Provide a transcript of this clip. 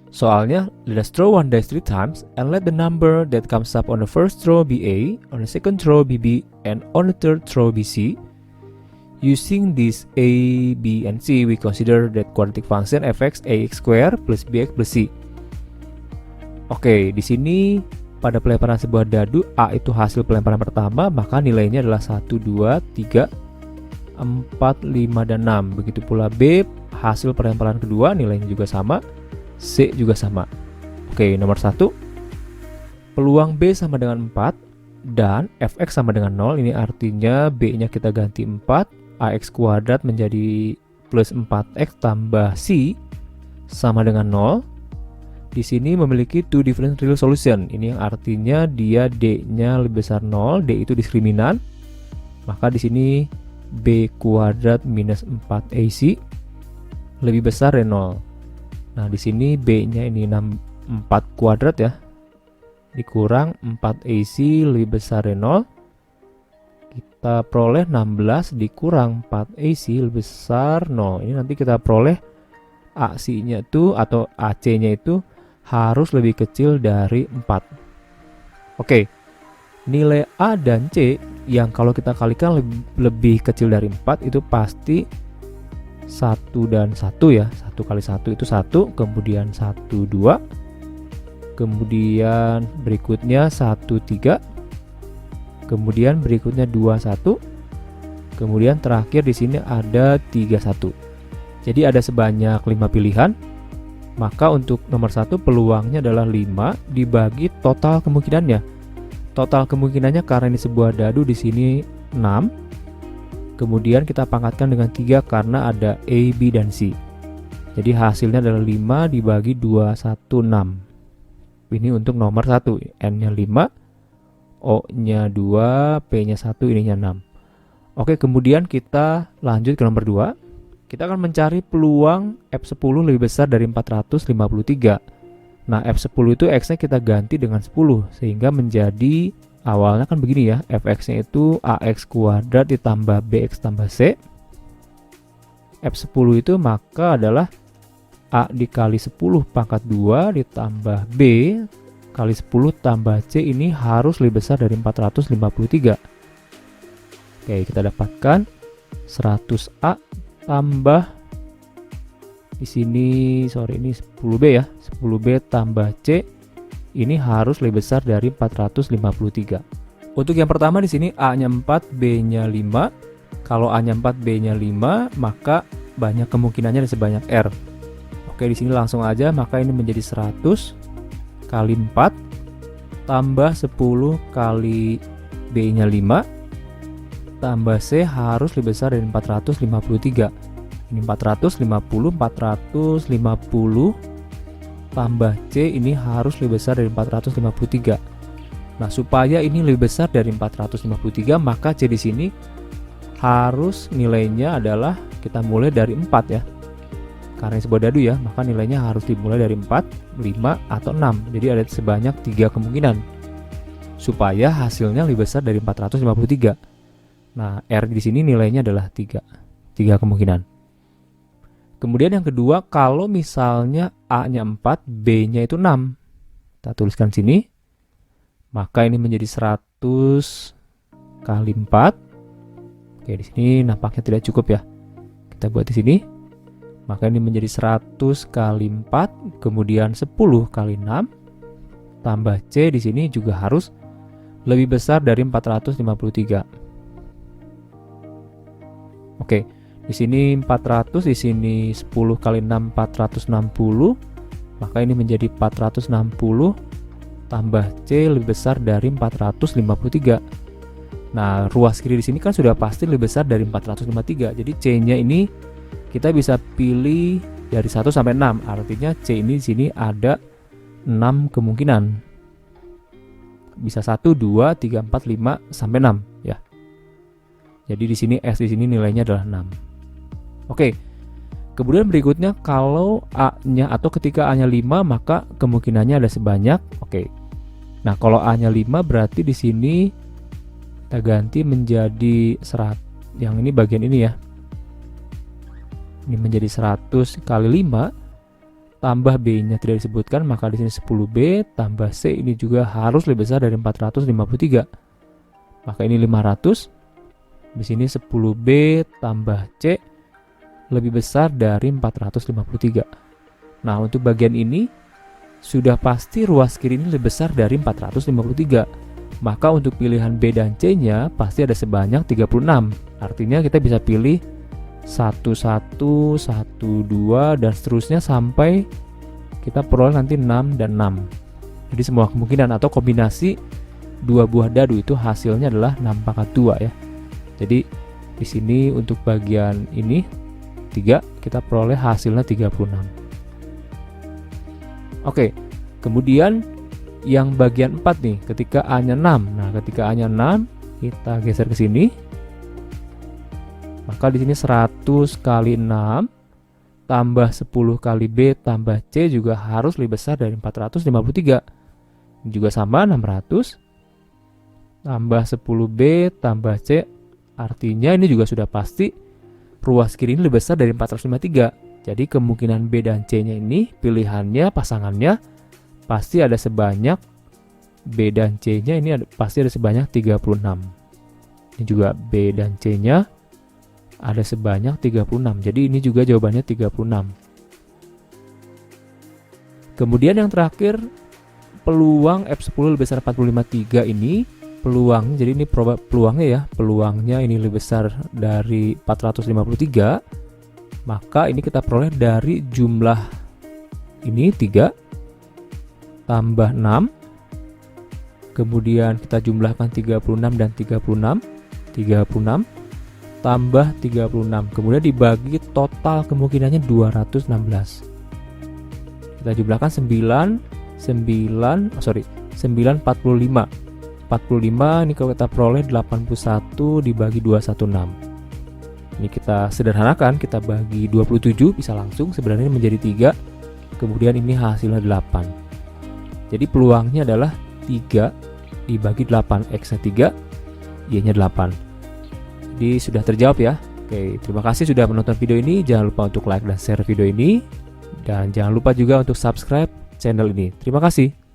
Soalnya, let us throw one dice 3 times and let the number that comes up on the first throw be A, on the second throw be B, and on the third throw be C. Using these A, B, and C, we consider that quadratic function fx ax square plus bx plus c. Oke, di sini pada pelemparan sebuah dadu, A itu hasil pelemparan pertama, maka nilainya adalah 1, 2, 3, 4, 5, dan 6. Begitu pula B, hasil pelemparan kedua, nilainya juga sama. C juga sama. Oke, nomor 1. Peluang B sama dengan 4 dan fx sama dengan 0. Ini artinya B-nya kita ganti 4, ax kuadrat menjadi plus 4x tambah c sama dengan 0. Di sini memiliki two different real solution. Ini yang artinya dia D-nya lebih besar 0, D itu diskriminan. Maka di sini B kuadrat minus 4ac lebih besar dari 0. Nah, di sini B-nya ini 4 kuadrat ya. Dikurang 4AC lebih besar dari 0. Kita peroleh 16 dikurang 4AC lebih besar 0. Ini nanti kita peroleh AC-nya itu atau AC-nya itu harus lebih kecil dari 4. Oke. Nilai A dan C yang kalau kita kalikan lebih kecil dari 4 itu pasti 1 dan 1 ya. 1 kali 1 itu 1, kemudian 1, 2, kemudian berikutnya 1, 3, kemudian berikutnya 2, 1, kemudian terakhir di sini ada 3, 1. Jadi ada sebanyak 5 pilihan. Maka untuk nomor 1 peluangnya adalah 5 dibagi total kemungkinannya. Total kemungkinannya karena ini sebuah dadu di sini 6. Kemudian kita pangkatkan dengan 3 karena ada A, B, dan C. Jadi hasilnya adalah 5 dibagi 2, 1, 6. Ini untuk nomor 1. N-nya 5, O-nya 2, P-nya 1, ininya 6. Oke, kemudian kita lanjut ke nomor 2. Kita akan mencari peluang F10 lebih besar dari 453. Nah, F10 itu X-nya kita ganti dengan 10. Sehingga menjadi awalnya kan begini ya, fx-nya itu ax kuadrat ditambah bx tambah c. F10 itu maka adalah A dikali 10 pangkat 2 ditambah B kali 10 tambah C, ini harus lebih besar dari 453. Oke, kita dapatkan 100A tambah di sini, ini 10B ya, 10B tambah C. Ini harus lebih besar dari 453. Untuk yang pertama di sini A-nya 4, B-nya 5. Kalau A-nya 4, B-nya 5, maka banyak kemungkinannya ada sebanyak R. Oke, di sini langsung aja, maka ini menjadi 100 kali 4 tambah 10 kali B-nya 5 tambah C harus lebih besar dari 453. Ini 450 tambah C ini harus lebih besar dari 453. Nah, supaya ini lebih besar dari 453, maka C di sini harus nilainya adalah kita mulai dari 4 ya. Karena sebuah dadu ya, maka nilainya harus dimulai dari 4, 5, atau 6. Jadi ada sebanyak 3 kemungkinan supaya hasilnya lebih besar dari 453. Nah, R di sini nilainya adalah 3 kemungkinan. Kemudian yang kedua, kalau misalnya A-nya 4, B-nya itu 6. Kita tuliskan sini. Maka ini menjadi 100 kali 4. Oke, di sini nampaknya tidak cukup ya. Kita buat di sini. Maka ini menjadi 100 kali 4, kemudian 10 kali 6 tambah C di sini juga harus lebih besar dari 453. Oke. Di sini 400, di sini 10 kali 6 460. Maka ini menjadi 460 tambah C lebih besar dari 453. Nah, ruas kiri di sini kan sudah pasti lebih besar dari 453. Jadi C-nya ini kita bisa pilih dari 1 sampai 6. Artinya C ini di sini ada 6 kemungkinan. Bisa 1, 2, 3, 4, 5 sampai 6 ya. Jadi di sini S di sini nilainya adalah 6. Oke. Kemudian berikutnya kalau A-nya atau ketika A-nya 5 maka kemungkinannya ada sebanyak. Oke. Nah, kalau A-nya 5 berarti di sini kita ganti menjadi 100. Yang ini bagian ini ya. Ini menjadi 100 kali 5. tambah B-nya tidak disebutkan, maka di sini 10B tambah C ini juga harus lebih besar dari 453. Maka ini 500. Di sini 10B tambah C lebih besar dari 453. Nah, untuk bagian ini sudah pasti ruas kiri ini lebih besar dari 453. Maka untuk pilihan B dan C-nya pasti ada sebanyak 36. Artinya kita bisa pilih 1, 1, 1, 2, dan seterusnya sampai kita peroleh nanti 6 dan 6. Jadi semua kemungkinan atau kombinasi dua buah dadu itu hasilnya adalah 6 pangkat 2 ya. Jadi di sini untuk bagian ini 3 kita peroleh hasilnya 36. Oke, kemudian yang bagian 4 nih, ketika A-nya 6. Nah, ketika A-nya 6, kita geser ke sini. Maka di sini 100 kali 6 tambah 10 kali B tambah C juga harus lebih besar dari 453. Ini juga sama, 600 tambah 10B tambah C. Artinya ini juga sudah pasti ruas kiri ini lebih besar dari 453. Jadi kemungkinan B dan C-nya ini pilihannya, pasangannya pasti ada sebanyak B dan C-nya ini pasti ada sebanyak 36. Ini juga B dan C-nya ada sebanyak 36. Jadi ini juga jawabannya 36. Kemudian yang terakhir, peluang F10 lebih besar 45,3 ini peluang. Jadi ini peluangnya ya, peluangnya ini lebih besar dari 453. Maka ini kita peroleh dari jumlah ini 3 tambah 6, kemudian kita jumlahkan 36 dan 36, 36 tambah 36, kemudian dibagi total kemungkinannya 216. Kita jumlahkan 945. 45 ini kalau kita peroleh 81 dibagi 216. Ini kita sederhanakan, kita bagi 27 bisa langsung, sebenarnya menjadi 3, kemudian ini hasilnya 8. Jadi peluangnya adalah 3 dibagi 8, X-nya 3, Y-nya 8. Jadi sudah terjawab ya. Oke, terima kasih sudah menonton video ini. Jangan lupa untuk like dan share video ini. Dan jangan lupa juga untuk subscribe channel ini. Terima kasih.